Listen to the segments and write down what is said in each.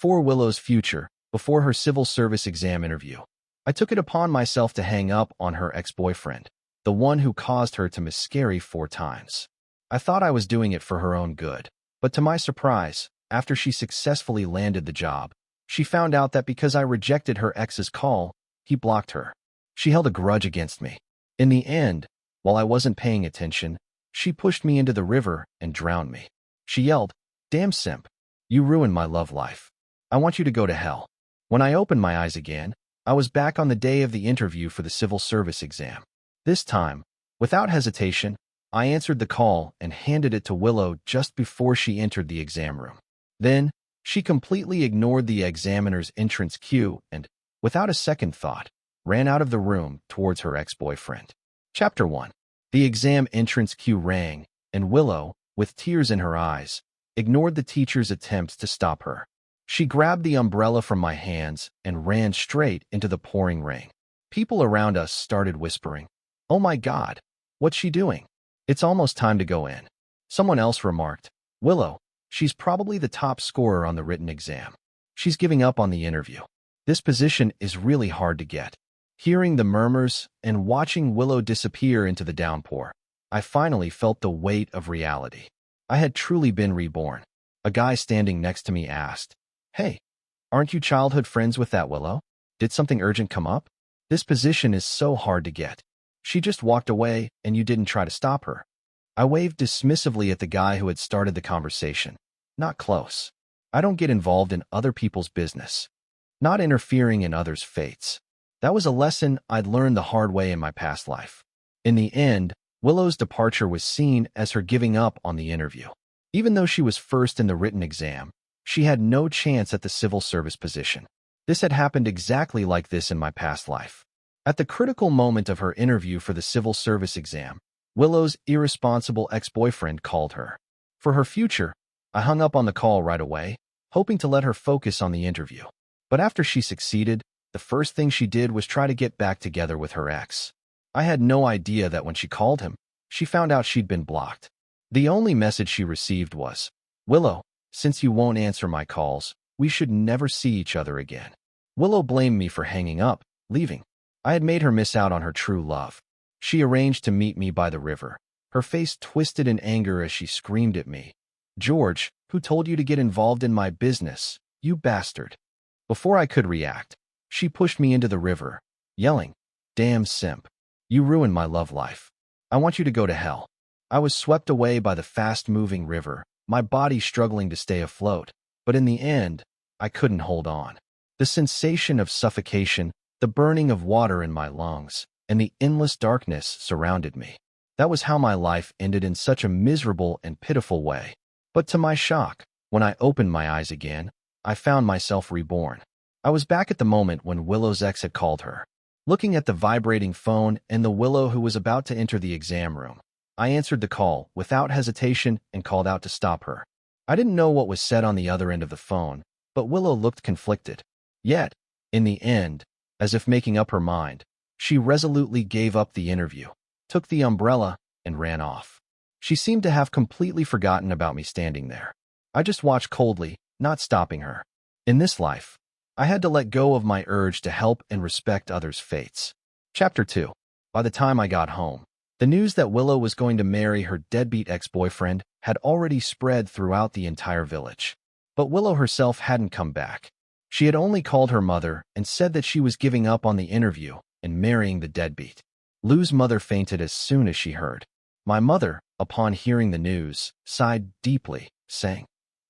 before Willow's future, before her civil service exam interview. I took it upon myself to hang up on her ex-boyfriend, the one who caused her to miscarry 4 times. I thought I was doing it for her own good, but to my surprise, after she successfully landed the job, she found out that because I rejected her ex's call, he blocked her. She held a grudge against me. In the end, while I wasn't paying attention, she pushed me into the river and drowned me. She yelled, "Damn simp, you ruined my love life. I want you to go to hell." When I opened my eyes again, I was back on the day of the interview for the civil service exam. This time, without hesitation, I answered the call and handed it to Willow just before she entered the exam room. Then, she completely ignored the examiner's entrance cue and, without a second thought, ran out of the room towards her ex-boyfriend. Chapter 1. The exam entrance cue rang, and Willow, with tears in her eyes, ignored the teacher's attempts to stop her. She grabbed the umbrella from my hands and ran straight into the pouring rain. People around us started whispering, "Oh my God, what's she doing? It's almost time to go in." Someone else remarked, "Willow, she's probably the top scorer on the written exam. She's giving up on the interview. This position is really hard to get." Hearing the murmurs and watching Willow disappear into the downpour, I finally felt the weight of reality. I had truly been reborn. A guy standing next to me asked, "Hey, aren't you childhood friends with that Willow? Did something urgent come up? This position is so hard to get. She just walked away and you didn't try to stop her." I waved dismissively at the guy who had started the conversation. "Not close. I don't get involved in other people's business. Not interfering in others' fates." That was a lesson I'd learned the hard way in my past life. In the end, Willow's departure was seen as her giving up on the interview. Even though she was first in the written exam, she had no chance at the civil service position. This had happened exactly like this in my past life. At the critical moment of her interview for the civil service exam, Willow's irresponsible ex-boyfriend called her. For her future, I hung up on the call right away, hoping to let her focus on the interview. But after she succeeded, the first thing she did was try to get back together with her ex. I had no idea that when she called him, she found out she'd been blocked. The only message she received was, "Willow, since you won't answer my calls, we should never see each other again." Willow blamed me for hanging up, leaving. I had made her miss out on her true love. She arranged to meet me by the river, her face twisted in anger as she screamed at me, "George, who told you to get involved in my business, you bastard?" Before I could react, she pushed me into the river, yelling, "Damn simp, you ruined my love life. I want you to go to hell." I was swept away by the fast-moving river, my body struggling to stay afloat, but in the end, I couldn't hold on. The sensation of suffocation, the burning of water in my lungs, and the endless darkness surrounded me. That was how my life ended in such a miserable and pitiful way. But to my shock, when I opened my eyes again, I found myself reborn. I was back at the moment when Willow's ex had called her. Looking at the vibrating phone and the Willow who was about to enter the exam room, I answered the call without hesitation and called out to stop her. I didn't know what was said on the other end of the phone, but Willow looked conflicted. Yet, in the end, as if making up her mind, she resolutely gave up the interview, took the umbrella, and ran off. She seemed to have completely forgotten about me standing there. I just watched coldly, not stopping her. In this life, I had to let go of my urge to help and respect others' fates. Chapter 2. By the time I got home, the news that Willow was going to marry her deadbeat ex-boyfriend had already spread throughout the entire village. But Willow herself hadn't come back. She had only called her mother and said that she was giving up on the interview and marrying the deadbeat. Lou's mother fainted as soon as she heard. My mother, upon hearing the news, sighed deeply, saying,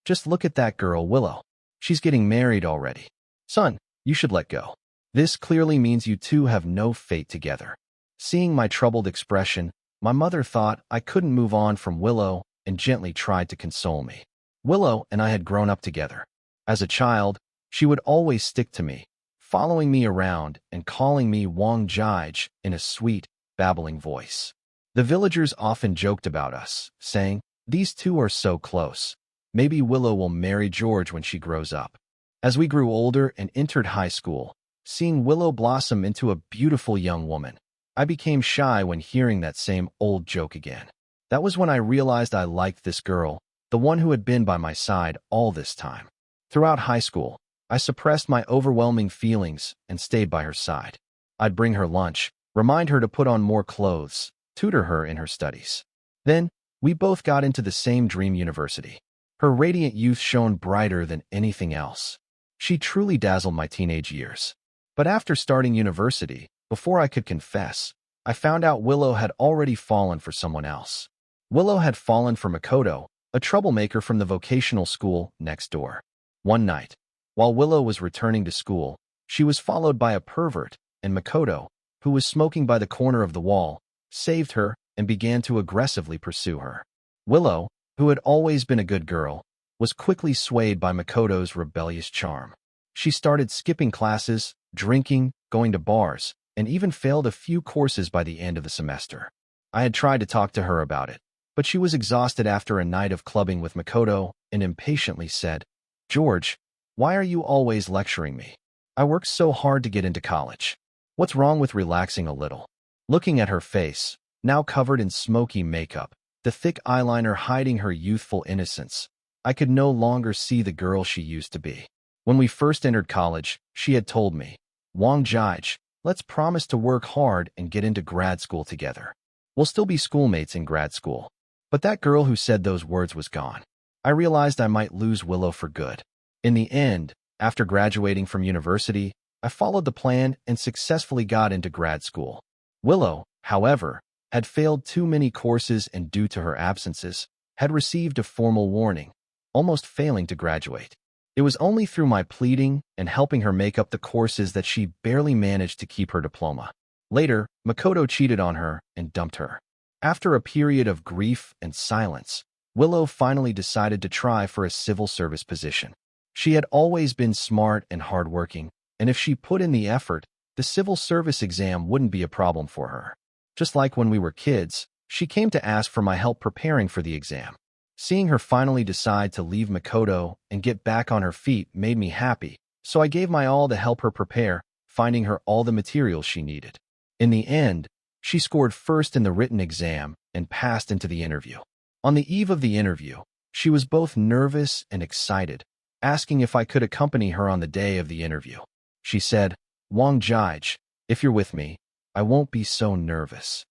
"Just look at that girl, Willow. She's getting married already. Son, you should let go. This clearly means you two have no fate together." Seeing my troubled expression, my mother thought I couldn't move on from Willow and gently tried to console me. Willow and I had grown up together. As a child, she would always stick to me, following me around and calling me Wang Jige in a sweet, babbling voice. The villagers often joked about us, saying, "These two are so close. Maybe Willow will marry George when she grows up." As we grew older and entered high school, seeing Willow blossom into a beautiful young woman, I became shy when hearing that same old joke again. That was when I realized I liked this girl, the one who had been by my side all this time. Throughout high school, I suppressed my overwhelming feelings and stayed by her side. I'd bring her lunch, remind her to put on more clothes, tutor her in her studies. Then, we both got into the same dream university. Her radiant youth shone brighter than anything else. She truly dazzled my teenage years. But after starting university, before I could confess, I found out Willow had already fallen for someone else. Willow had fallen for Makoto, a troublemaker from the vocational school next door. One night, while Willow was returning to school, she was followed by a pervert, and Makoto, who was smoking by the corner of the wall, saved her and began to aggressively pursue her. Willow, who had always been a good girl, was quickly swayed by Makoto's rebellious charm. She started skipping classes, drinking, going to bars, and even failed a few courses by the end of the semester. I had tried to talk to her about it, but she was exhausted after a night of clubbing with Makoto and impatiently said, "George, why are you always lecturing me? I worked so hard to get into college. What's wrong with relaxing a little?" Looking at her face, now covered in smoky makeup, the thick eyeliner hiding her youthful innocence, I could no longer see the girl she used to be. When we first entered college, she had told me, "Wang Jige, let's promise to work hard and get into grad school together. We'll still be schoolmates in grad school." But that girl who said those words was gone. I realized I might lose Willow for good. In the end, after graduating from university, I followed the plan and successfully got into grad school. Willow, however, had failed too many courses and due to her absences, had received a formal warning, almost failing to graduate. It was only through my pleading and helping her make up the courses that she barely managed to keep her diploma. Later, Makoto cheated on her and dumped her. After a period of grief and silence, Willow finally decided to try for a civil service position. She had always been smart and hardworking, and if she put in the effort, the civil service exam wouldn't be a problem for her. Just like when we were kids, she came to ask for my help preparing for the exam. Seeing her finally decide to leave Makoto and get back on her feet made me happy, so I gave my all to help her prepare, finding her all the materials she needed. In the end, she scored first in the written exam and passed into the interview. On the eve of the interview, she was both nervous and excited, asking if I could accompany her on the day of the interview. She said, "Wang Jige, if you're with me, I won't be so nervous."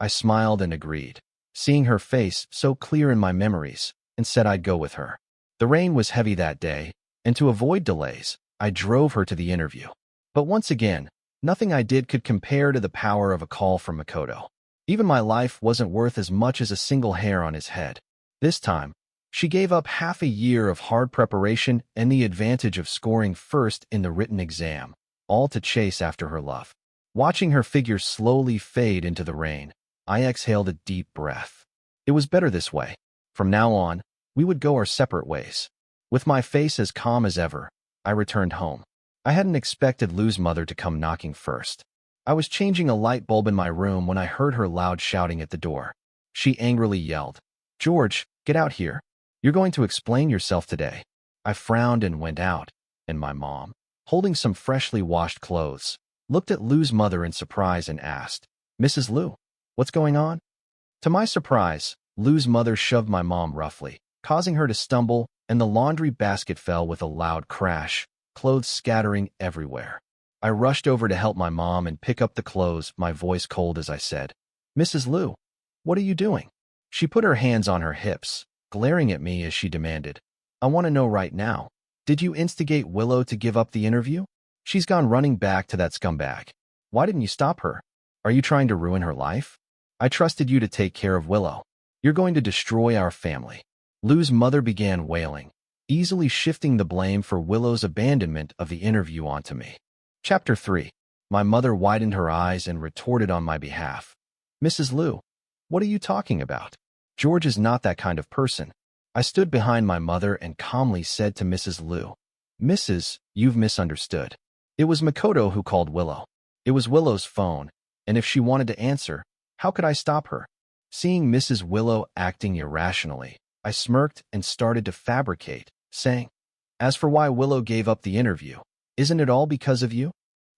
I smiled and agreed, seeing her face so clear in my memories, and said I'd go with her. The rain was heavy that day, and to avoid delays, I drove her to the interview. But once again, nothing I did could compare to the power of a call from Makoto. Even my life wasn't worth as much as a single hair on his head. This time, she gave up half a year of hard preparation and the advantage of scoring first in the written exam, all to chase after her love. Watching her figure slowly fade into the rain, I exhaled a deep breath. It was better this way. From now on, we would go our separate ways. With my face as calm as ever, I returned home. I hadn't expected Lou's mother to come knocking first. I was changing a light bulb in my room when I heard her loud shouting at the door. She angrily yelled, "George, get out here. You're going to explain yourself today." I frowned and went out, and my mom, holding some freshly washed clothes, looked at Lou's mother in surprise and asked, "Mrs. Lou, what's going on?" To my surprise, Lou's mother shoved my mom roughly, causing her to stumble, and the laundry basket fell with a loud crash, clothes scattering everywhere. I rushed over to help my mom and pick up the clothes, my voice cold as I said, "Mrs. Lou, what are you doing?" She put her hands on her hips, glaring at me as she demanded, "I want to know right now, did you instigate Willow to give up the interview? She's gone running back to that scumbag. Why didn't you stop her? Are you trying to ruin her life? I trusted you to take care of Willow. You're going to destroy our family." Lou's mother began wailing, easily shifting the blame for Willow's abandonment of the interview onto me. Chapter 3. My mother widened her eyes and retorted on my behalf, "Mrs. Lou, what are you talking about? George is not that kind of person." I stood behind my mother and calmly said to Mrs. Lou, You've misunderstood. It was Makoto who called Willow. It was Willow's phone, and if she wanted to answer, how could I stop her?" Seeing Mrs. Willow acting irrationally, I smirked and started to fabricate, saying, "As for why Willow gave up the interview, isn't it all because of you?"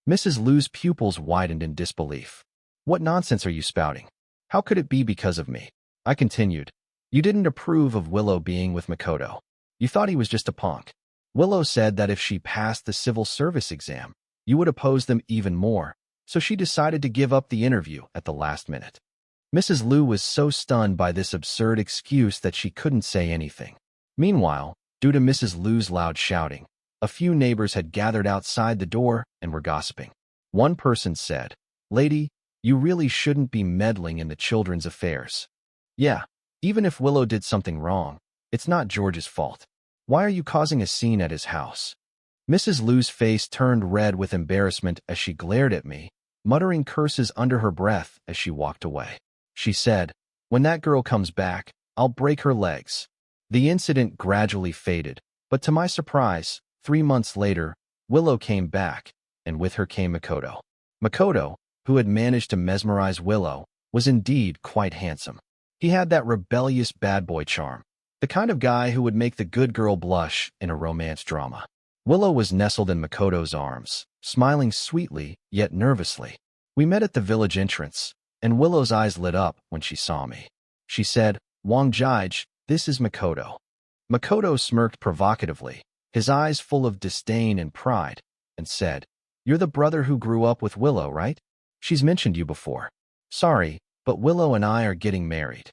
Mrs. Lou's pupils widened in disbelief. "What nonsense are you spouting? How could it be because of me?" I continued, "You didn't approve of Willow being with Makoto. You thought he was just a punk. Willow said that if she passed the civil service exam, you would oppose them even more, so she decided to give up the interview at the last minute. Mrs. Liu was so stunned by this absurd excuse that she couldn't say anything. Meanwhile, due to Mrs. Liu's loud shouting, a few neighbors had gathered outside the door and were gossiping. One person said, "Lady, you really shouldn't be meddling in the children's affairs. Yeah, even if Willow did something wrong, it's not George's fault. Why are you causing a scene at his house?" Mrs. Liu's face turned red with embarrassment as she glared at me, muttering curses under her breath as she walked away. She said, "When that girl comes back, I'll break her legs." The incident gradually faded, but to my surprise, 3 months later, Willow came back, and with her came Makoto. Makoto, who had managed to mesmerize Willow, was indeed quite handsome. He had that rebellious bad boy charm, the kind of guy who would make the good girl blush in a romance drama. Willow was nestled in Makoto's arms, smiling sweetly yet nervously. We met at the village entrance, and Willow's eyes lit up when she saw me. She said, "Wang Jige, this is Makoto." Makoto smirked provocatively, his eyes full of disdain and pride, and said, "You're the brother who grew up with Willow, right? She's mentioned you before." "Sorry, but Willow and I are getting married."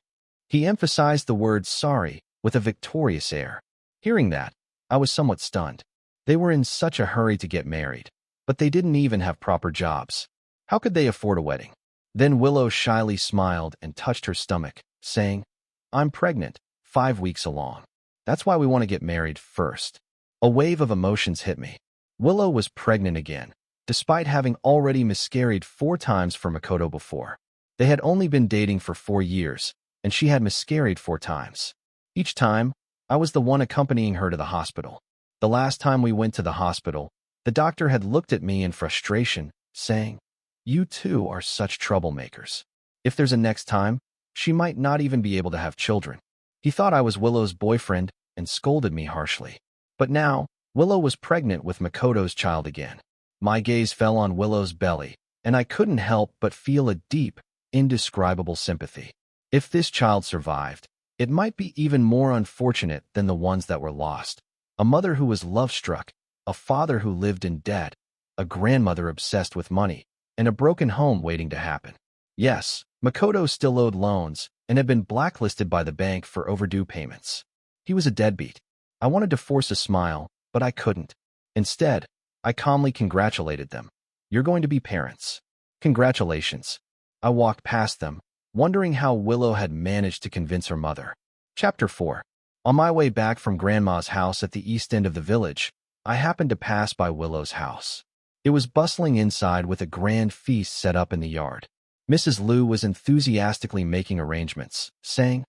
He emphasized the word sorry with a victorious air. Hearing that, I was somewhat stunned. They were in such a hurry to get married, but they didn't even have proper jobs. How could they afford a wedding? Then Willow shyly smiled and touched her stomach, saying, "I'm pregnant, 5 weeks along. That's why we want to get married first." A wave of emotions hit me. Willow was pregnant again, despite having already miscarried 4 times for Makoto before. They had only been dating for 4 years, and she had miscarried 4 times. Each time, I was the one accompanying her to the hospital. The last time we went to the hospital, the doctor had looked at me in frustration, saying, "You two are such troublemakers. If there's a next time, she might not even be able to have children." He thought I was Willow's boyfriend and scolded me harshly. But now, Willow was pregnant with Makoto's child again. My gaze fell on Willow's belly, and I couldn't help but feel a deep, indescribable sympathy. If this child survived, it might be even more unfortunate than the ones that were lost. A mother who was love-struck, a father who lived in debt, a grandmother obsessed with money, and a broken home waiting to happen. Yes, Makoto still owed loans and had been blacklisted by the bank for overdue payments. He was a deadbeat. I wanted to force a smile, but I couldn't. Instead, I calmly congratulated them. "You're going to be parents. Congratulations." I walked past them, wondering how Willow had managed to convince her mother. Chapter 4. On my way back from Grandma's house at the east end of the village, I happened to pass by Willow's house. It was bustling inside with a grand feast set up in the yard. Mrs. Liu was enthusiastically making arrangements, saying,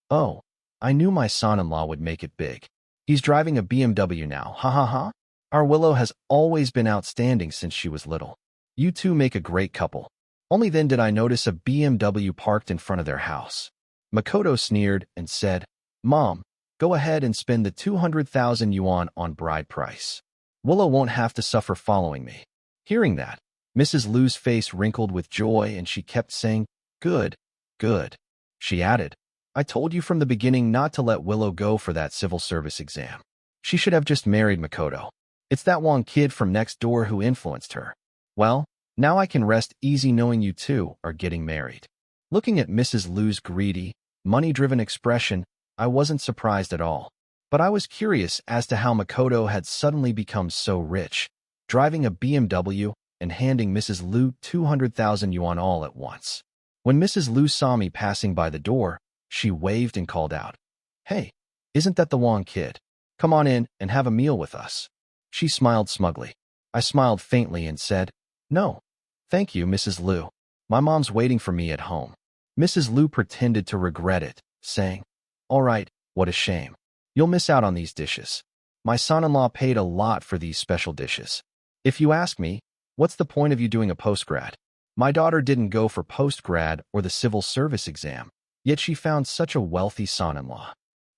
"Oh, I knew my son-in-law would make it big. He's driving a BMW now, ha ha ha. Our Willow has always been outstanding since she was little. You two make a great couple." Only then did I notice a BMW parked in front of their house. Makoto sneered and said, "Mom, go ahead and spend the 200,000 yuan on bride price. Willow won't have to suffer following me." Hearing that, Mrs. Liu's face wrinkled with joy and she kept saying, "Good, good." She added, "I told you from the beginning not to let Willow go for that civil service exam. She should have just married Makoto. It's that one kid from next door who influenced her. Well, now I can rest easy knowing you two are getting married." Looking at Mrs. Liu's greedy, money-driven expression, I wasn't surprised at all. But I was curious as to how Makoto had suddenly become so rich, driving a BMW and handing Mrs. Liu 200,000 yuan all at once. When Mrs. Liu saw me passing by the door, she waved and called out, "Hey, isn't that the Wang kid? Come on in and have a meal with us." She smiled smugly. I smiled faintly and said, "No, thank you, Mrs. Liu. My mom's waiting for me at home." Mrs. Liu pretended to regret it, saying, "All right, what a shame. You'll miss out on these dishes. My son-in-law paid a lot for these special dishes. If you ask me, what's the point of you doing a postgrad? My daughter didn't go for postgrad or the civil service exam, yet she found such a wealthy son-in-law."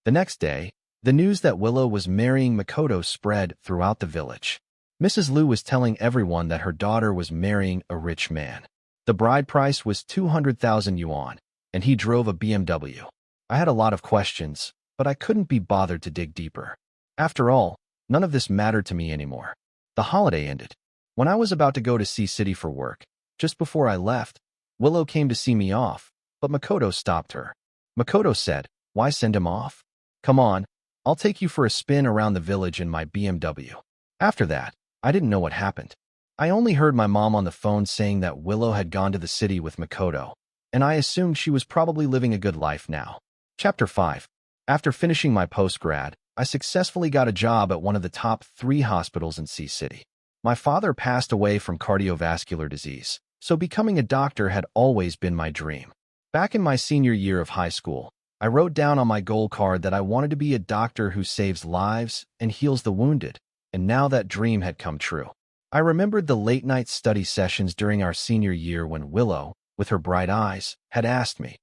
The next day, the news that Willow was marrying Makoto spread throughout the village. Mrs. Liu was telling everyone that her daughter was marrying a rich man. The bride price was 200,000 yuan, and he drove a BMW. I had a lot of questions, but I couldn't be bothered to dig deeper. After all, None of this mattered to me anymore. The holiday ended. When I was about to go to City for work, just before I left, Willow came to see me off, but Makoto stopped her. Makoto said, "Why send him off? Come on, I'll take you for a spin around the village in my BMW." After that, I didn't know what happened. I only heard my mom on the phone saying that Willow had gone to the city with Makoto, and I assumed she was probably living a good life now. Chapter 5. After finishing my post-grad, I successfully got a job at one of the top 3 hospitals in City. My father passed away from cardiovascular disease, so becoming a doctor had always been my dream. Back in my senior year of high school, I wrote down on my goal card that I wanted to be a doctor who saves lives and heals the wounded, and now that dream had come true. I remembered the late-night study sessions during our senior year when Willow, with her bright eyes, had asked me,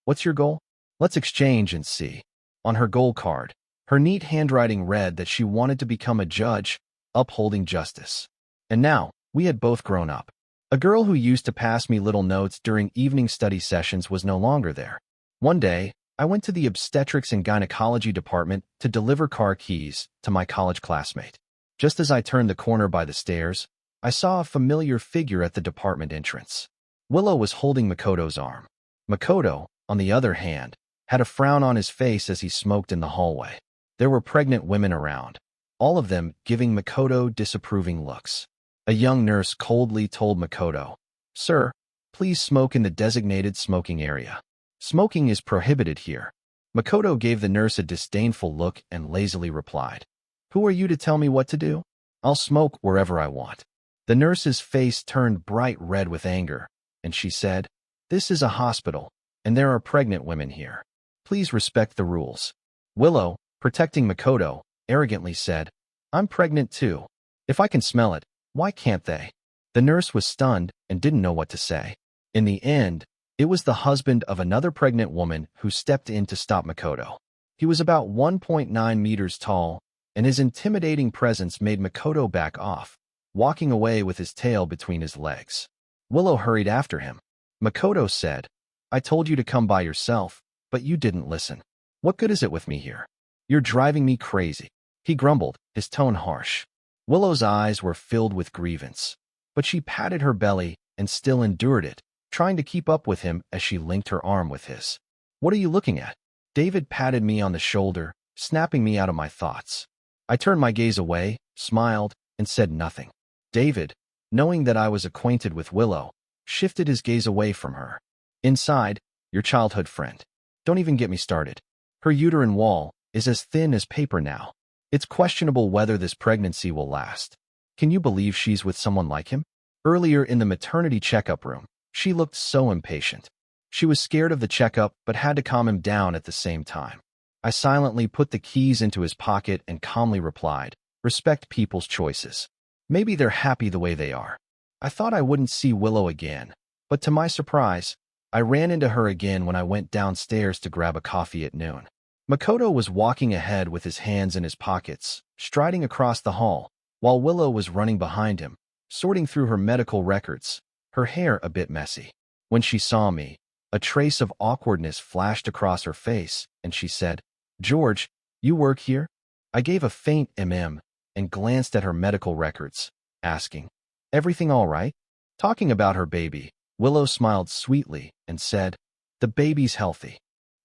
"What's your goal? Let's exchange and see." On her goal card, her neat handwriting read that she wanted to become a judge, upholding justice. And now, we had both grown up. A girl who used to pass me little notes during evening study sessions was no longer there. One day, I went to the obstetrics and gynecology department to deliver car keys to my college classmate. Just as I turned the corner by the stairs, I saw a familiar figure at the department entrance. Willow was holding Makoto's arm. Makoto, on the other hand, had a frown on his face as he smoked in the hallway. There were pregnant women around, all of them giving Makoto disapproving looks. A young nurse coldly told Makoto, "Sir, please smoke in the designated smoking area. Smoking is prohibited here." Makoto gave the nurse a disdainful look and lazily replied, "Who are you to tell me what to do? I'll smoke wherever I want." The nurse's face turned bright red with anger, and she said, "This is a hospital, and there are pregnant women here. Please respect the rules." Willow, protecting Makoto, arrogantly said, "I'm pregnant too. If I can smell it, why can't they?" The nurse was stunned and didn't know what to say. In the end, it was the husband of another pregnant woman who stepped in to stop Makoto. He was about 1.9 meters tall, and his intimidating presence made Makoto back off, walking away with his tail between his legs. Willow hurried after him. Makoto said, "I told you to come by yourself, but you didn't listen. What good is it with me here? You're driving me crazy." He grumbled, his tone harsh. Willow's eyes were filled with grievance, but she patted her belly and still endured it, trying to keep up with him as she linked her arm with his. "What are you looking at?" David patted me on the shoulder, snapping me out of my thoughts. I turned my gaze away, smiled, and said nothing. David, knowing that I was acquainted with Willow, shifted his gaze away from her. "Inside, your childhood friend. Don't even get me started. Her uterine wall is as thin as paper now. It's questionable whether this pregnancy will last. Can you believe she's with someone like him?" Earlier in the maternity checkup room, she looked so impatient. She was scared of the checkup but had to calm him down at the same time. I silently put the keys into his pocket and calmly replied, "Respect people's choices. Maybe they're happy the way they are." I thought I wouldn't see Willow again, but to my surprise, I ran into her again when I went downstairs to grab a coffee at noon. Makoto was walking ahead with his hands in his pockets, striding across the hall, while Willow was running behind him, sorting through her medical records, her hair a bit messy. When she saw me, a trace of awkwardness flashed across her face, and she said, "George, you work here?" I gave a faint and glanced at her medical records, asking, "Everything all right?" Talking about her baby, Willow smiled sweetly and said, "The baby's healthy."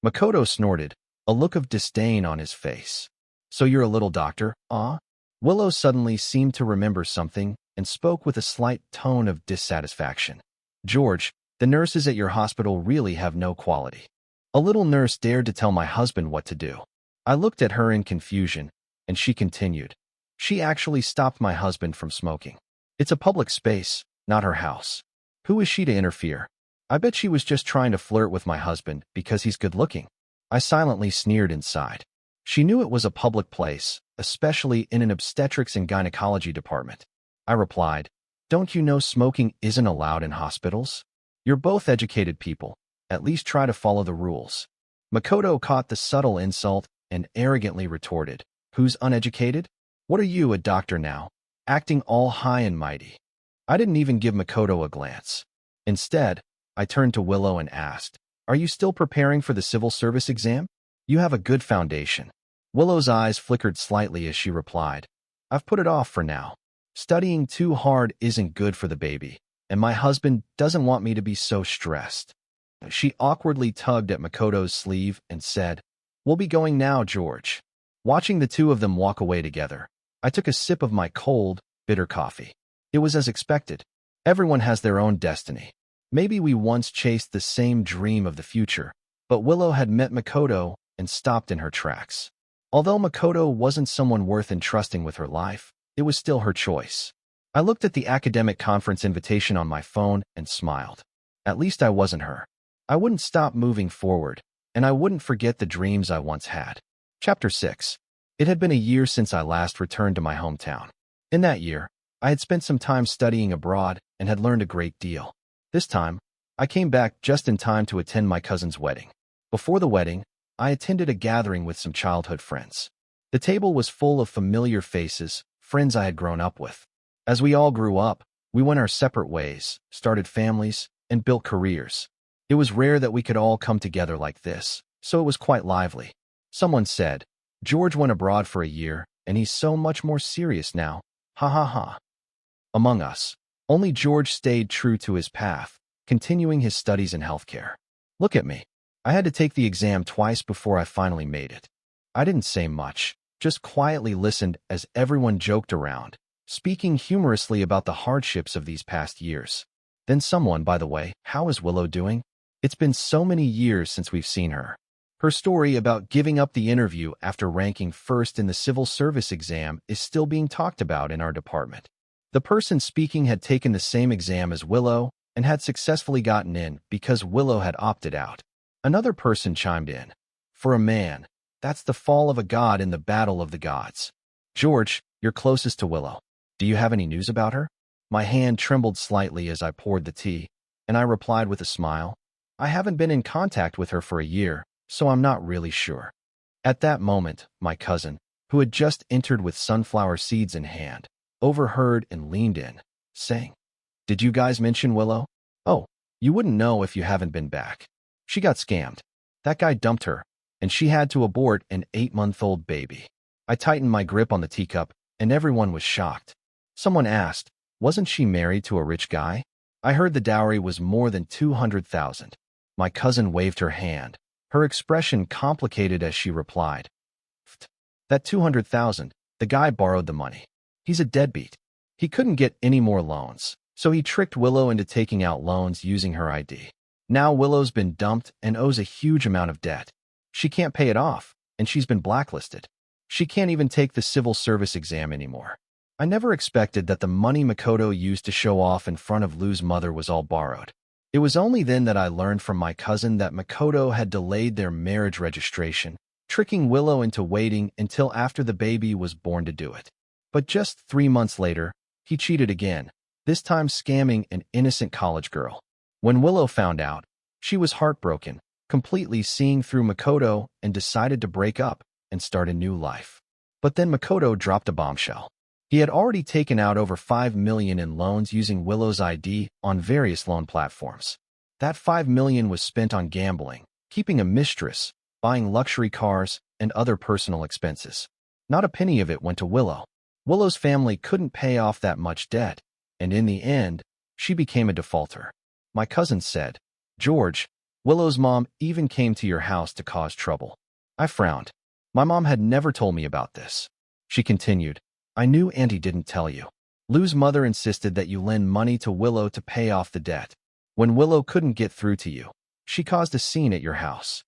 Makoto snorted, a look of disdain on his face. "So you're a little doctor, ah?" Willow suddenly seemed to remember something and spoke with a slight tone of dissatisfaction. "George, the nurses at your hospital really have no quality." A little nurse dared to tell my husband what to do. I looked at her in confusion, and she continued, "She actually stopped my husband from smoking. It's a public space, not her house. Who is she to interfere? I bet she was just trying to flirt with my husband because he's good-looking." I silently sneered inside. She knew it was a public place, especially in an obstetrics and gynecology department. I replied, "Don't you know smoking isn't allowed in hospitals? You're both educated people. At least try to follow the rules." Makoto caught the subtle insult and arrogantly retorted, "Who's uneducated? What are you, a doctor now? Acting all high and mighty." I didn't even give Makoto a glance. Instead, I turned to Willow and asked, "Are you still preparing for the civil service exam? You have a good foundation." Willow's eyes flickered slightly as she replied, I've put it off for now. Studying too hard isn't good for the baby, and my husband doesn't want me to be so stressed." She awkwardly tugged at Makoto's sleeve and said, "We'll be going now, George." Watching the two of them walk away together, I took a sip of my cold, bitter coffee. It was as expected. Everyone has their own destiny. Maybe we once chased the same dream of the future, but Willow had met Makoto and stopped in her tracks. Although Makoto wasn't someone worth entrusting with her life, it was still her choice. I looked at the academic conference invitation on my phone and smiled. At least I wasn't her. I wouldn't stop moving forward, and I wouldn't forget the dreams I once had. Chapter 6. It had been a year since I last returned to my hometown. In that year, I had spent some time studying abroad and had learned a great deal. This time, I came back just in time to attend my cousin's wedding. Before the wedding, I attended a gathering with some childhood friends. The table was full of familiar faces, friends I had grown up with. As we all grew up, we went our separate ways, started families, and built careers. It was rare that we could all come together like this, so it was quite lively. Someone said, "George went abroad for a year, and he's so much more serious now. Ha ha ha." Among us, only George stayed true to his path, continuing his studies in healthcare. Look at me. I had to take the exam twice before I finally made it. I didn't say much, just quietly listened as everyone joked around, speaking humorously about the hardships of these past years. Then someone, "By the way, how is Willow doing? It's been so many years since we've seen her." Her story about giving up the interview after ranking first in the civil service exam is still being talked about in our department. The person speaking had taken the same exam as Willow and had successfully gotten in because Willow had opted out. Another person chimed in, "For a man, that's the fall of a god in the battle of the gods." "George, you're closest to Willow. Do you have any news about her?" My hand trembled slightly as I poured the tea, and I replied with a smile, "I haven't been in contact with her for a year, so I'm not really sure." At that moment, my cousin, who had just entered with sunflower seeds in hand, overheard and leaned in, saying, "Did you guys mention Willow? Oh, you wouldn't know if you haven't been back. She got scammed. That guy dumped her, and she had to abort an 8-month-old baby." I tightened my grip on the teacup, and everyone was shocked. Someone asked, "Wasn't she married to a rich guy?" I heard the dowry was more than 200,000. My cousin waved her hand, her expression complicated as she replied, "That 200,000, the guy borrowed the money. He's a deadbeat. He couldn't get any more loans, so he tricked Willow into taking out loans using her ID. Now Willow's been dumped and owes a huge amount of debt. She can't pay it off, and she's been blacklisted. She can't even take the civil service exam anymore." I never expected that the money Makoto used to show off in front of Lou's mother was all borrowed. It was only then that I learned from my cousin that Makoto had delayed their marriage registration, tricking Willow into waiting until after the baby was born to do it. But just 3 months later, he cheated again, this time scamming an innocent college girl. When Willow found out, she was heartbroken, completely seeing through Makoto, and decided to break up and start a new life. But then Makoto dropped a bombshell. He had already taken out over $5 million in loans using Willow's ID on various loan platforms. That $5 million was spent on gambling, keeping a mistress, buying luxury cars, and other personal expenses. Not a penny of it went to Willow. Willow's family couldn't pay off that much debt, and in the end, she became a defaulter. My cousin said, "George, Willow's mom even came to your house to cause trouble." I frowned. My mom had never told me about this. She continued, "I knew Auntie didn't tell you. Lou's mother insisted that you lend money to Willow to pay off the debt. When Willow couldn't get through to you, she caused a scene at your house.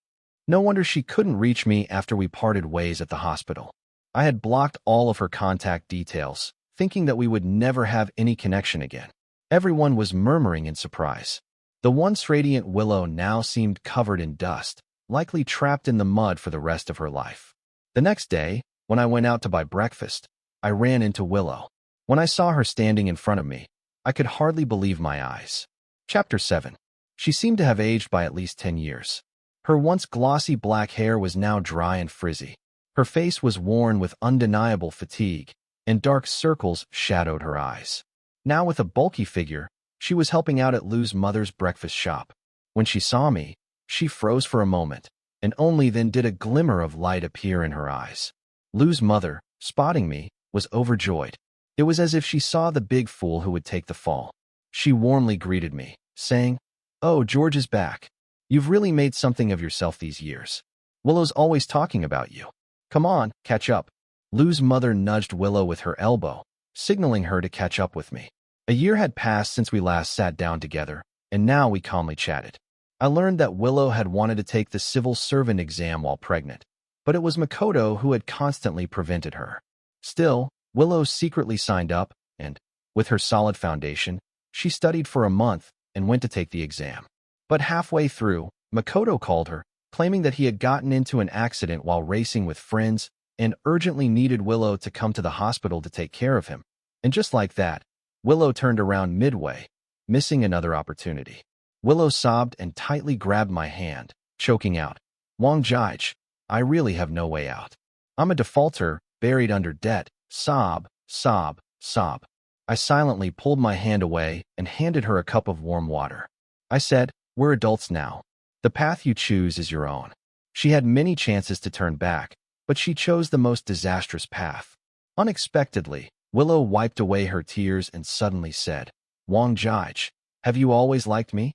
No wonder she couldn't reach me after we parted ways at the hospital. I had blocked all of her contact details, thinking that we would never have any connection again." Everyone was murmuring in surprise. The once radiant Willow now seemed covered in dust, likely trapped in the mud for the rest of her life. The next day, when I went out to buy breakfast, I ran into Willow. When I saw her standing in front of me, I could hardly believe my eyes. Chapter 7. She seemed to have aged by at least 10 years. Her once glossy black hair was now dry and frizzy. Her face was worn with undeniable fatigue, and dark circles shadowed her eyes. Now with a bulky figure, she was helping out at Lou's mother's breakfast shop. When she saw me, she froze for a moment, and only then did a glimmer of light appear in her eyes. Lou's mother, spotting me, was overjoyed. It was as if she saw the big fool who would take the fall. She warmly greeted me, saying, "Oh, George is back. You've really made something of yourself these years. Willow's always talking about you. Come on, catch up." Lou's mother nudged Willow with her elbow, signaling her to catch up with me. A year had passed since we last sat down together, and now we calmly chatted. I learned that Willow had wanted to take the civil servant exam while pregnant, but it was Makoto who had constantly prevented her. Still, Willow secretly signed up, and, with her solid foundation, she studied for a month and went to take the exam. But halfway through, Makoto called her, claiming that he had gotten into an accident while racing with friends and urgently needed Willow to come to the hospital to take care of him. And just like that, Willow turned around midway, missing another opportunity. Willow sobbed and tightly grabbed my hand, choking out, "Wang Jige, I really have no way out. I'm a defaulter, buried under debt, sob, sob, sob." I silently pulled my hand away and handed her a cup of warm water. I said, "We're adults now. The path you choose is your own." She had many chances to turn back, but she chose the most disastrous path. Unexpectedly, Willow wiped away her tears and suddenly said, "Wang Jige, have you always liked me?"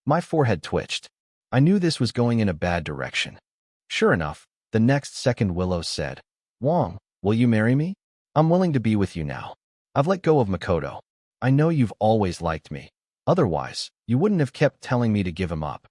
My forehead twitched. I knew this was going in a bad direction. Sure enough, the next second Willow said, "Wang, will you marry me? I'm willing to be with you now. I've let go of Makoto. I know you've always liked me. Otherwise, you wouldn't have kept telling me to give him up."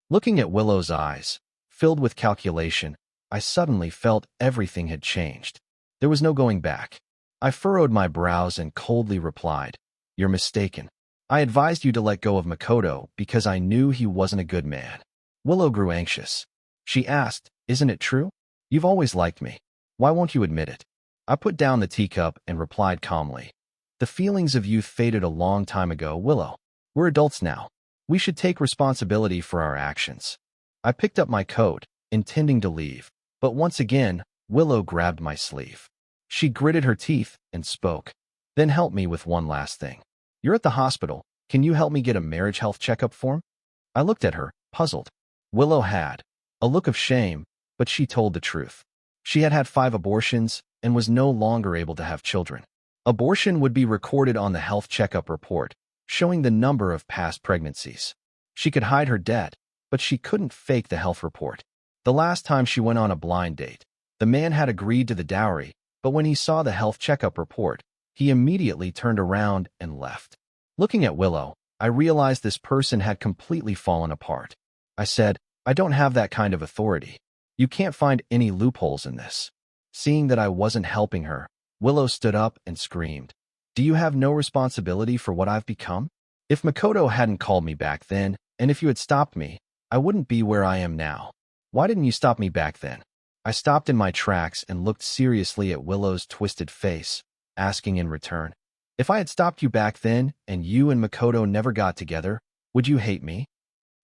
Looking at Willow's eyes, filled with calculation, I suddenly felt everything had changed. There was no going back. I furrowed my brows and coldly replied, "You're mistaken. I advised you to let go of Makoto because I knew he wasn't a good man." Willow grew anxious. She asked, "Isn't it true? You've always liked me. Why won't you admit it?" I put down the teacup and replied calmly, "The feelings of youth faded a long time ago, Willow. We're adults now. We should take responsibility for our actions." I picked up my coat, intending to leave, but once again, Willow grabbed my sleeve. She gritted her teeth and spoke, "Then help me with one last thing. You're at the hospital. Can you help me get a marriage health checkup form?" I looked at her, puzzled. Willow had a look of shame, but she told the truth. She had had 5 abortions and was no longer able to have children. Abortion would be recorded on the health checkup report, showing the number of past pregnancies. She could hide her debt, but she couldn't fake the health report. The last time she went on a blind date, the man had agreed to the dowry, but when he saw the health checkup report, he immediately turned around and left. Looking at Willow, I realized this person had completely fallen apart. I said, "I don't have that kind of authority. You can't find any loopholes in this." Seeing that I wasn't helping her, Willow stood up and screamed, "Do you have no responsibility for what I've become? If Makoto hadn't called me back then, and if you had stopped me, I wouldn't be where I am now. Why didn't you stop me back then?" I stopped in my tracks and looked seriously at Willow's twisted face, asking in return, "If I had stopped you back then and you and Makoto never got together, would you hate me?"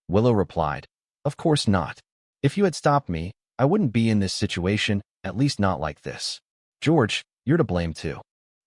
Willow replied, "Of course not. If you had stopped me, I wouldn't be in this situation, at least not like this. George, you're to blame too.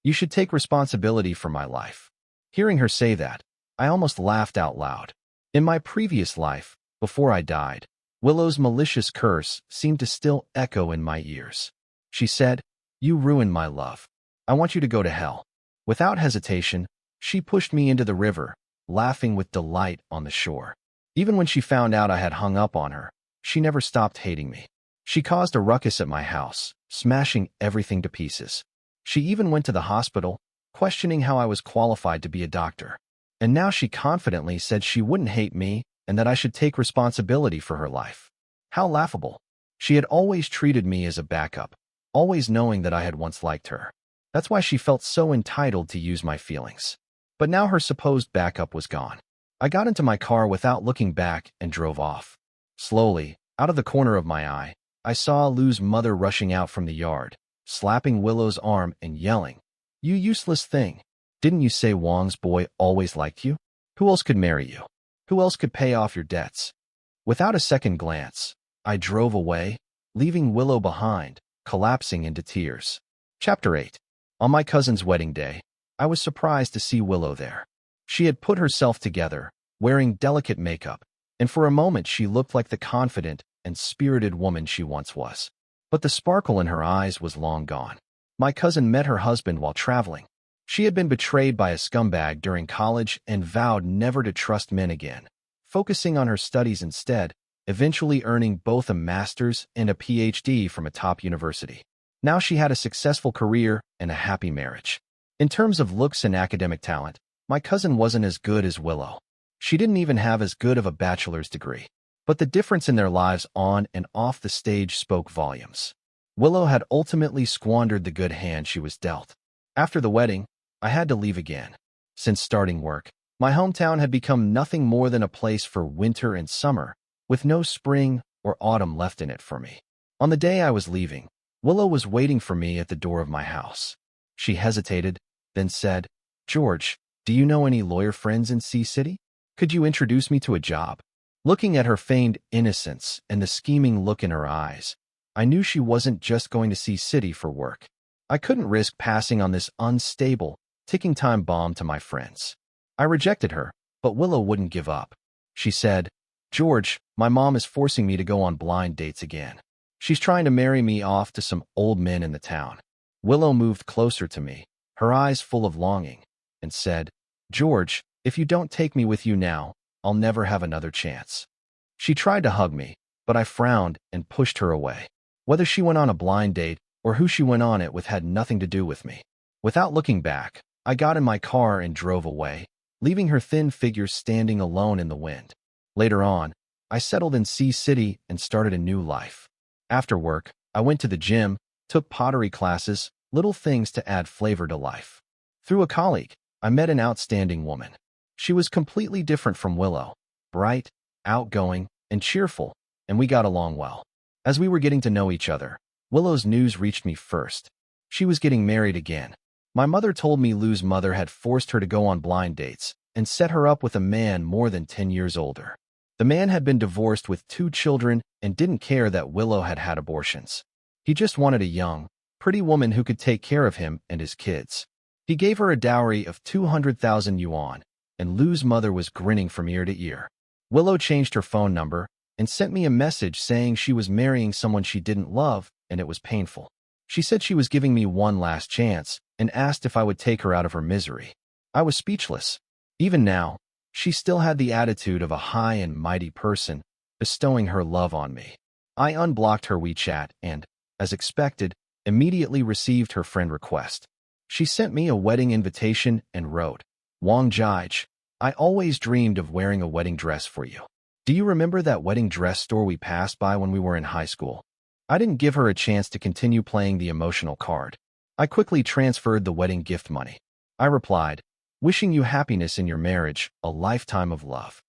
You should take responsibility for my life." Hearing her say that, I almost laughed out loud. In my previous life, before I died, Willow's malicious curse seemed to still echo in my ears. She said, "You ruined my love. I want you to go to hell." Without hesitation, she pushed me into the river, laughing with delight on the shore. Even when she found out I had hung up on her, she never stopped hating me. She caused a ruckus at my house, smashing everything to pieces. She even went to the hospital, questioning how I was qualified to be a doctor. And now she confidently said she wouldn't hate me and that I should take responsibility for her life. How laughable. She had always treated me as a backup, always knowing that I had once liked her. That's why she felt so entitled to use my feelings. But now her supposed backup was gone. I got into my car without looking back and drove off. Slowly, out of the corner of my eye, I saw Lou's mother rushing out from the yard, slapping Willow's arm and yelling, "You useless thing. Didn't you say Wang's boy always liked you? Who else could marry you? Who else could pay off your debts?" Without a second glance, I drove away, leaving Willow behind, collapsing into tears. Chapter 8. On my cousin's wedding day, I was surprised to see Willow there. She had put herself together, wearing delicate makeup, and for a moment she looked like the confident and spirited woman she once was. But the sparkle in her eyes was long gone. My cousin met her husband while traveling. She had been betrayed by a scumbag during college and vowed never to trust men again, focusing on her studies instead, eventually earning both a master's and a PhD from a top university. Now she had a successful career and a happy marriage. In terms of looks and academic talent, my cousin wasn't as good as Willow. She didn't even have as good of a bachelor's degree. But the difference in their lives on and off the stage spoke volumes. Willow had ultimately squandered the good hand she was dealt. After the wedding, I had to leave again. Since starting work, my hometown had become nothing more than a place for winter and summer, with no spring or autumn left in it for me. On the day I was leaving, Willow was waiting for me at the door of my house. She hesitated, then said, "George, do you know any lawyer friends in Sea City? Could you introduce me to a job?" Looking at her feigned innocence and the scheming look in her eyes, I knew she wasn't just going to Sea City for work. I couldn't risk passing on this unstable, ticking time bomb to my friends. I rejected her, but Willow wouldn't give up. She said, "George, my mom is forcing me to go on blind dates again. She's trying to marry me off to some old men in the town." Willow moved closer to me, her eyes full of longing, and said, "George, if you don't take me with you now, I'll never have another chance." She tried to hug me, but I frowned and pushed her away. Whether she went on a blind date or who she went on it with had nothing to do with me. Without looking back, I got in my car and drove away, leaving her thin figure standing alone in the wind. Later on, I settled in Sea City and started a new life. After work, I went to the gym, took pottery classes, little things to add flavor to life. Through a colleague, I met an outstanding woman. She was completely different from Willow, bright, outgoing, and cheerful, and we got along well. As we were getting to know each other, Willow's news reached me first. She was getting married again. My mother told me Lou's mother had forced her to go on blind dates and set her up with a man more than 10 years older. The man had been divorced with 2 children and didn't care that Willow had had abortions. He just wanted a young, pretty woman who could take care of him and his kids. He gave her a dowry of 200,000 yuan, and Lou's mother was grinning from ear to ear. Willow changed her phone number and sent me a message saying she was marrying someone she didn't love, and it was painful. She said she was giving me one last chance and asked if I would take her out of her misery. I was speechless. Even now, she still had the attitude of a high and mighty person, bestowing her love on me. I unblocked her WeChat and, as expected, immediately received her friend request. She sent me a wedding invitation and wrote, "Wang Jige, I always dreamed of wearing a wedding dress for you. Do you remember that wedding dress store we passed by when we were in high school?" I didn't give her a chance to continue playing the emotional card. I quickly transferred the wedding gift money. I replied, "Wishing you happiness in your marriage, a lifetime of love."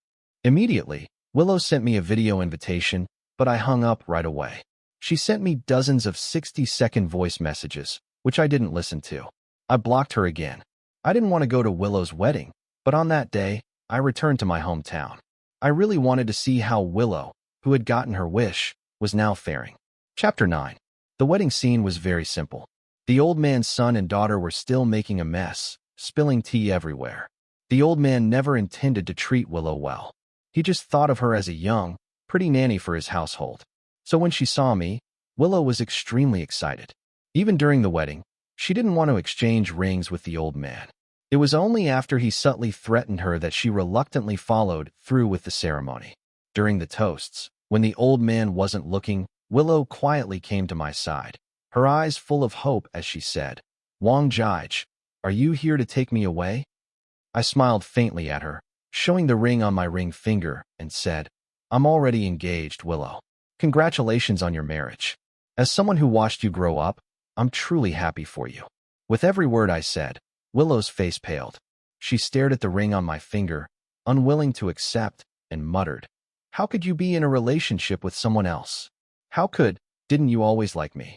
Immediately, Willow sent me a video invitation, but I hung up right away. She sent me dozens of 60-second voice messages, which I didn't listen to. I blocked her again. I didn't want to go to Willow's wedding, but on that day, I returned to my hometown. I really wanted to see how Willow, who had gotten her wish, was now faring. Chapter 9. The wedding scene was very simple. The old man's son and daughter were still making a mess, spilling tea everywhere. The old man never intended to treat Willow well. He just thought of her as a young, pretty nanny for his household. So when she saw me, Willow was extremely excited. Even during the wedding, she didn't want to exchange rings with the old man. It was only after he subtly threatened her that she reluctantly followed through with the ceremony. During the toasts, when the old man wasn't looking, Willow quietly came to my side, her eyes full of hope as she said, "Wang Jige, are you here to take me away?" I smiled faintly at her, showing the ring on my ring finger, and said, "I'm already engaged, Willow. Congratulations on your marriage. As someone who watched you grow up, I'm truly happy for you." With every word I said, Willow's face paled. She stared at the ring on my finger, unwilling to accept, and muttered, "How could you be in a relationship with someone else? Didn't you always like me?"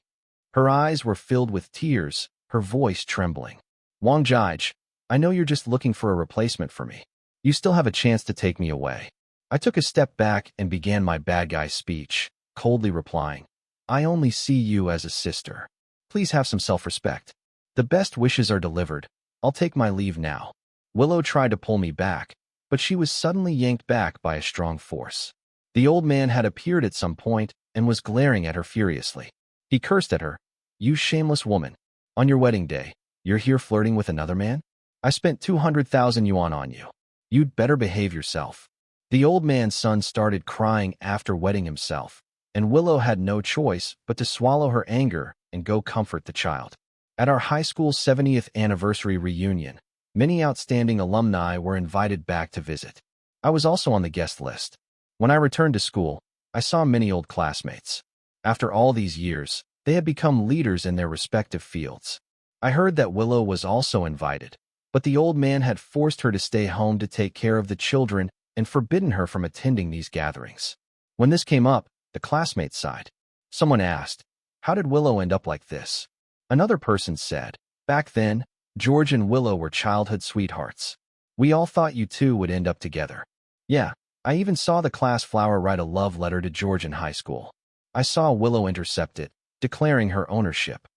Her eyes were filled with tears, her voice trembling. "Wang Jige, I know you're just looking for a replacement for me. You still have a chance to take me away." I took a step back and began my bad guy speech, coldly replying, "I only see you as a sister. Please have some self-respect. The best wishes are delivered. I'll take my leave now." Willow tried to pull me back, but she was suddenly yanked back by a strong force. The old man had appeared at some point and was glaring at her furiously. He cursed at her, "You shameless woman. On your wedding day, you're here flirting with another man? I spent 200,000 yuan on you. You'd better behave yourself. The old man's son started crying after wetting himself, and Willow had no choice but to swallow her anger and go comfort the child. At our high school's 70th anniversary reunion, many outstanding alumni were invited back to visit. I was also on the guest list. When I returned to school, I saw many old classmates. After all these years, they had become leaders in their respective fields. I heard that Willow was also invited, but the old man had forced her to stay home to take care of the children and forbidden her from attending these gatherings. When this came up, the classmates sighed. Someone asked, "How did Willow end up like this?" Another person said, "Back then, George and Willow were childhood sweethearts. We all thought you two would end up together." Yeah, I even saw the class flower write a love letter to George in high school. I saw Willow intercept it, declaring her ownership.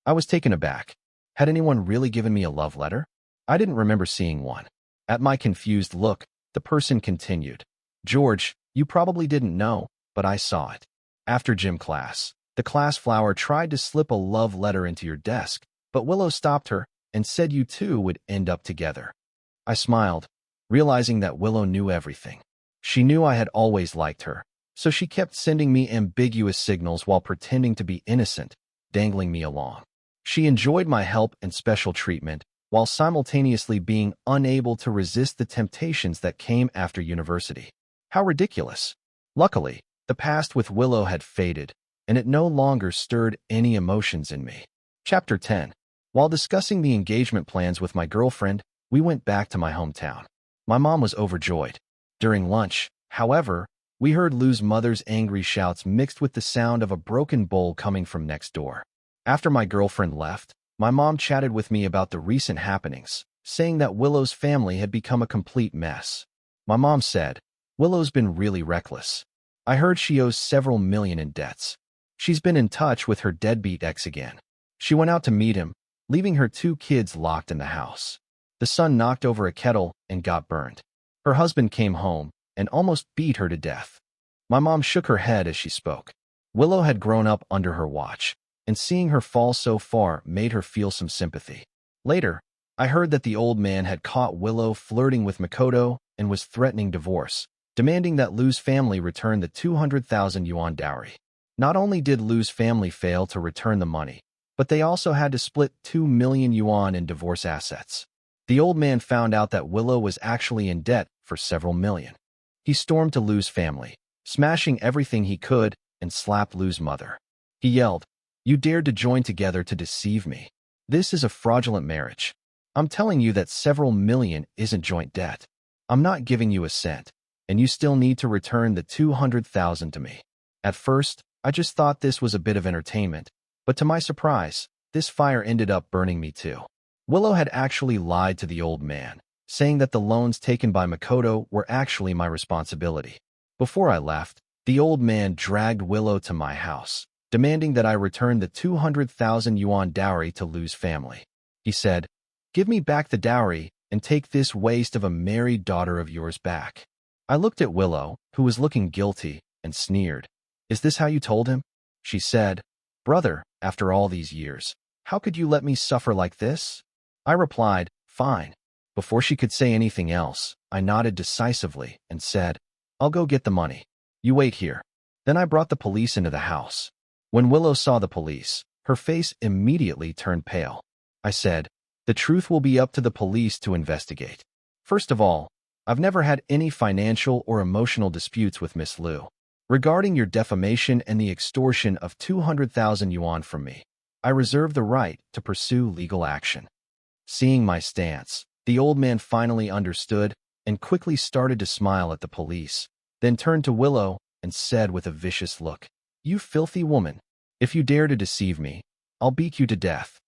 I was taken aback. Had anyone really given me a love letter? I didn't remember seeing one. At my confused look, the person continued, "George, you probably didn't know, but I saw it. After gym class, the class flower tried to slip a love letter into your desk, but Willow stopped her and said you two would end up together." I smiled, realizing that Willow knew everything. She knew I had always liked her, so she kept sending me ambiguous signals while pretending to be innocent, dangling me along. She enjoyed my help and special treatment, while simultaneously being unable to resist the temptations that came after university. How ridiculous. Luckily, the past with Willow had faded, and it no longer stirred any emotions in me. Chapter 10. While discussing the engagement plans with my girlfriend, we went back to my hometown. My mom was overjoyed. During lunch, however, we heard Lou's mother's angry shouts mixed with the sound of a broken bowl coming from next door. After my girlfriend left, my mom chatted with me about the recent happenings, saying that Willow's family had become a complete mess. My mom said, "Willow's been really reckless. I heard she owes several million in debts. She's been in touch with her deadbeat ex again. She went out to meet him, leaving her two kids locked in the house. The son knocked over a kettle and got burned. Her husband came home and almost beat her to death." My mom shook her head as she spoke. Willow had grown up under her watch, and seeing her fall so far made her feel some sympathy. Later, I heard that the old man had caught Willow flirting with Makoto and was threatening divorce, demanding that Lou's family return the 200,000 yuan dowry. Not only did Lou's family fail to return the money, but they also had to split 2 million yuan in divorce assets. The old man found out that Willow was actually in debt for several million. He stormed to Lou's family, smashing everything he could, and slapped Lou's mother. He yelled, "You dared to join together to deceive me. This is a fraudulent marriage. I'm telling you that several million isn't joint debt. I'm not giving you a cent, and you still need to return the 200,000 to me." At first, I just thought this was a bit of entertainment, but to my surprise, this fire ended up burning me too. Willow had actually lied to the old man, saying that the loans taken by Makoto were actually my responsibility. Before I left, the old man dragged Willow to my house, demanding that I return the 200,000 yuan dowry to Lou's family. He said, "Give me back the dowry and take this waste of a married daughter of yours back." I looked at Willow, who was looking guilty, and sneered. "Is this how you told him?" She said, "Brother, after all these years, how could you let me suffer like this?" I replied, "Fine." Before she could say anything else, I nodded decisively and said, "I'll go get the money. You wait here." Then I brought the police into the house. When Willow saw the police, her face immediately turned pale. I said, "The truth will be up to the police to investigate. First of all, I've never had any financial or emotional disputes with Miss Liu. Regarding your defamation and the extortion of 200,000 yuan from me, I reserve the right to pursue legal action." Seeing my stance, the old man finally understood and quickly started to smile at the police, then turned to Willow and said with a vicious look, "You filthy woman, if you dare to deceive me, I'll beat you to death."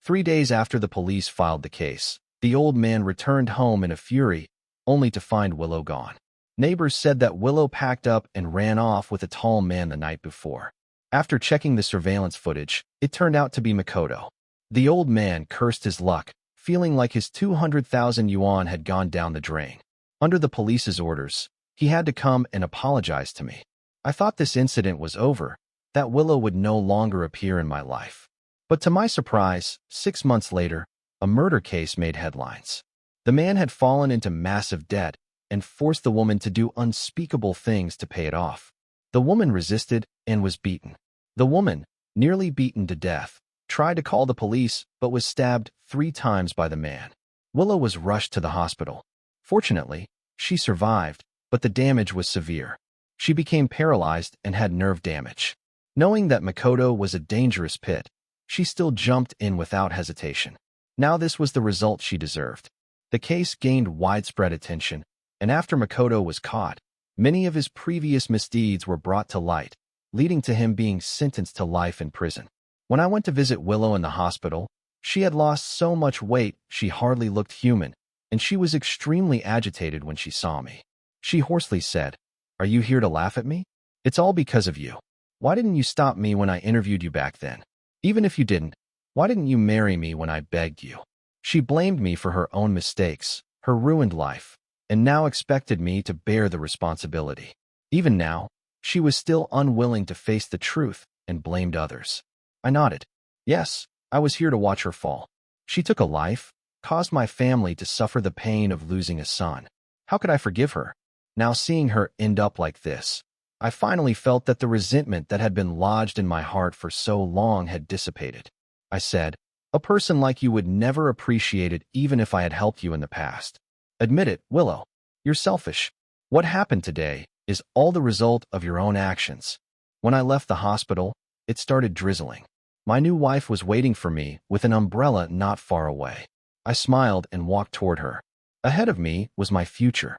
3 days after the police filed the case, the old man returned home in a fury, only to find Willow gone. Neighbors said that Willow packed up and ran off with a tall man the night before. After checking the surveillance footage, it turned out to be Makoto. The old man cursed his luck, feeling like his 200,000 yuan had gone down the drain. Under the police's orders, he had to come and apologize to me. I thought this incident was over, that Willow would no longer appear in my life. But to my surprise, 6 months later, a murder case made headlines. The man had fallen into massive debt and forced the woman to do unspeakable things to pay it off. The woman resisted and was beaten. The woman, nearly beaten to death, tried to call the police but was stabbed 3 times by the man. Willow was rushed to the hospital. Fortunately, she survived, but the damage was severe. She became paralyzed and had nerve damage. Knowing that Makoto was a dangerous pit, she still jumped in without hesitation. Now this was the result she deserved. The case gained widespread attention, and after Makoto was caught, many of his previous misdeeds were brought to light, leading to him being sentenced to life in prison. When I went to visit Willow in the hospital, she had lost so much weight she hardly looked human, and she was extremely agitated when she saw me. She hoarsely said, "Are you here to laugh at me? It's all because of you. Why didn't you stop me when I interviewed you back then? Even if you didn't, why didn't you marry me when I begged you?" She blamed me for her own mistakes, her ruined life, and now expected me to bear the responsibility. Even now, she was still unwilling to face the truth and blamed others. I nodded. Yes, I was here to watch her fall. She took a life, caused my family to suffer the pain of losing a son. How could I forgive her? Now seeing her end up like this, I finally felt that the resentment that had been lodged in my heart for so long had dissipated. I said, "A person like you would never appreciate it even if I had helped you in the past. Admit it, Willow. You're selfish. What happened today is all the result of your own actions." When I left the hospital, it started drizzling. My new wife was waiting for me with an umbrella not far away. I smiled and walked toward her. Ahead of me was my future,